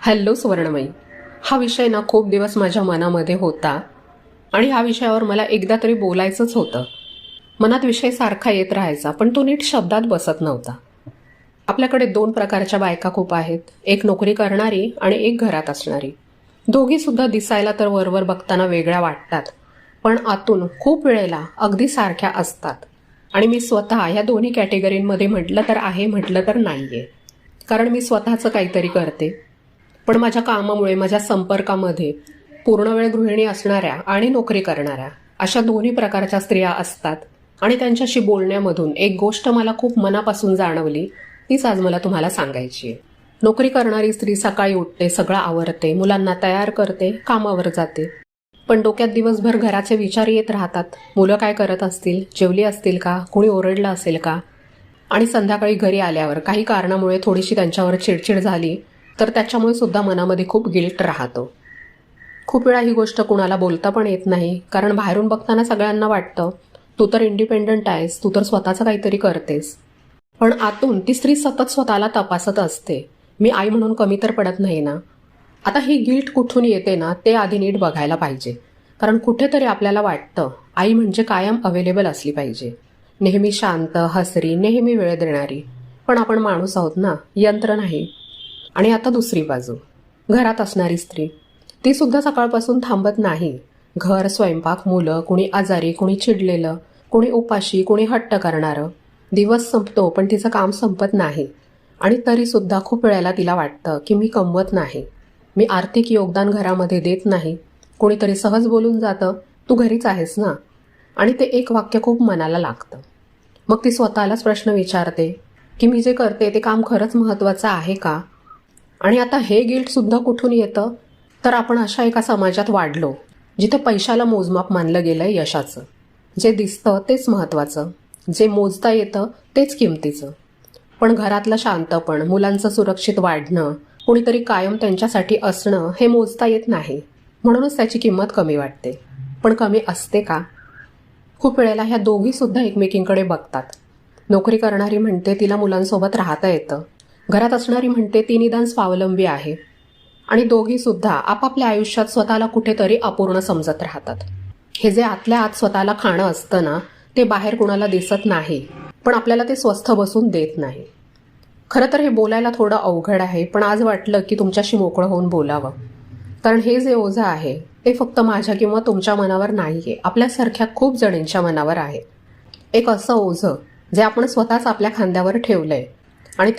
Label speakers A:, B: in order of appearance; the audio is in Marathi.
A: हॅलो सुवर्णमयी, हा विषय ना खूप दिवस माझ्या मनामध्ये होता आणि ह्या विषयावर मला एकदा तरी बोलायचंच होतं. मनात विषय सारखा येत राहायचा, पण तो नीट शब्दात बसत नव्हता. आपल्याकडे दोन प्रकारच्या बायका खूप आहेत, एक नोकरी करणारी आणि एक घरात असणारी. दोघी सुद्धा दिसायला तर वरवर बघताना वेगळ्या वाटतात, पण आतून खूप वेळेला अगदी सारख्या असतात. आणि मी स्वतः ह्या दोन्ही कॅटेगरीमध्ये म्हटलं तर आहे, म्हटलं तर नाहीये. कारण मी स्वतःचं काहीतरी करते, पण माझ्या कामामुळे माझ्या संपर्कामध्ये पूर्णवेळ गृहिणी असणाऱ्या आणि नोकरी करणाऱ्या अशा दोन्ही प्रकारच्या स्त्रिया असतात. आणि त्यांच्याशी बोलण्यामधून एक गोष्ट मला खूप मनापासून जाणवली, तीच आज मला तुम्हाला सांगायची आहे. नोकरी करणारी स्त्री सकाळी उठते, सगळं आवरते, मुलांना तयार करते, कामावर जाते. पण डोक्यात दिवसभर घराचे विचार येत राहतात. मुलं काय करत असतील, जेवली असतील का, कोणी ओरडलं असेल का. आणि संध्याकाळी घरी आल्यावर काही कारणामुळे थोडीशी त्यांच्यावर चिडचिड झाली तर त्याच्यामुळे सुद्धा मनामध्ये खूप गिल्ट राहतो. खूप वेळा ही गोष्ट कुणाला बोलता पण येत नाही, कारण बाहेरून बघताना सगळ्यांना वाटतं तू तर इंडिपेंडंट आहेस, तू तर स्वतःचं काहीतरी करतेस. पण आतून ती स्त्री सतत स्वतःला तपासत असते, मी आई म्हणून कमी तर पडत नाही ना. आता ही गिल्ट कुठून येते ना, ते आधी नीट बघायला पाहिजे. कारण कुठेतरी आपल्याला वाटतं आई म्हणजे कायम अवेलेबल असली पाहिजे, नेहमी शांत, हसरी, नेहमी वेळ देणारी. पण आपण माणूस आहोत ना, यंत्र नाही. आणि आता दुसरी बाजू, घरात असणारी स्त्री, ती सुद्धा सकाळपासून थांबत नाही. घर, स्वयंपाक, मुलं, कुणी आजारी, कुणी चिडलेलं, कुणी उपाशी, कुणी हट्ट करणारं. दिवस संपतो पण तिचं काम संपत नाही. आणि तरीसुद्धा खूप वेळेला तिला वाटतं की मी कमवत नाही, मी आर्थिक योगदान घरामध्ये देत नाही. कोणीतरी सहज बोलून जातं, तू घरीच आहेस ना. आणि ते एक वाक्य खूप मनाला लागतं. मग ती स्वतःलाच प्रश्न विचारते की मी जे करते ते काम खरंच महत्त्वाचं आहे का. आणि आता हे गिल्टसुद्धा कुठून येतं, तर आपण अशा एका समाजात वाढलो जिथे पैशाला मोजमाप मानलं गेलंय यशाचं. जे दिसतं तेच महत्त्वाचं, जे मोजता येतं तेच किमतीचं. पण घरातलं शांतपण, मुलांचं सुरक्षित वाढणं, कुणीतरी कायम त्यांच्यासाठी असणं हे मोजता येत नाही. म्हणूनच त्याची किंमत कमी वाटते. पण कमी असते का? खूप वेळेला ह्या दोघीसुद्धा एकमेकींकडे बघतात. नोकरी करणारी म्हणते तिला मुलांसोबत राहता येतं, घरात असणारी म्हणते ती निदान स्वावलंबी आहे. आणि दोघीसुद्धा आपापल्या आयुष्यात स्वतःला कुठेतरी अपूर्ण समजत राहतात. हे जे आतल्या आत स्वतःला खाणं असतं ना, ते बाहेर कुणाला दिसत नाही, पण आपल्याला ते स्वस्थ बसून देत नाही. खरं तर हे बोलायला थोडं अवघड आहे, पण आज वाटलं की तुमच्याशी मोकळं होऊन बोलावं. कारण हे जे ओझं आहे ते फक्त माझ्या किंवा तुमच्या मनावर नाहीये, आपल्यासारख्या खूप जणींच्या मनावर आहे. एक असं ओझं जे आपण स्वतःच आपल्या खांद्यावर ठेवलंय.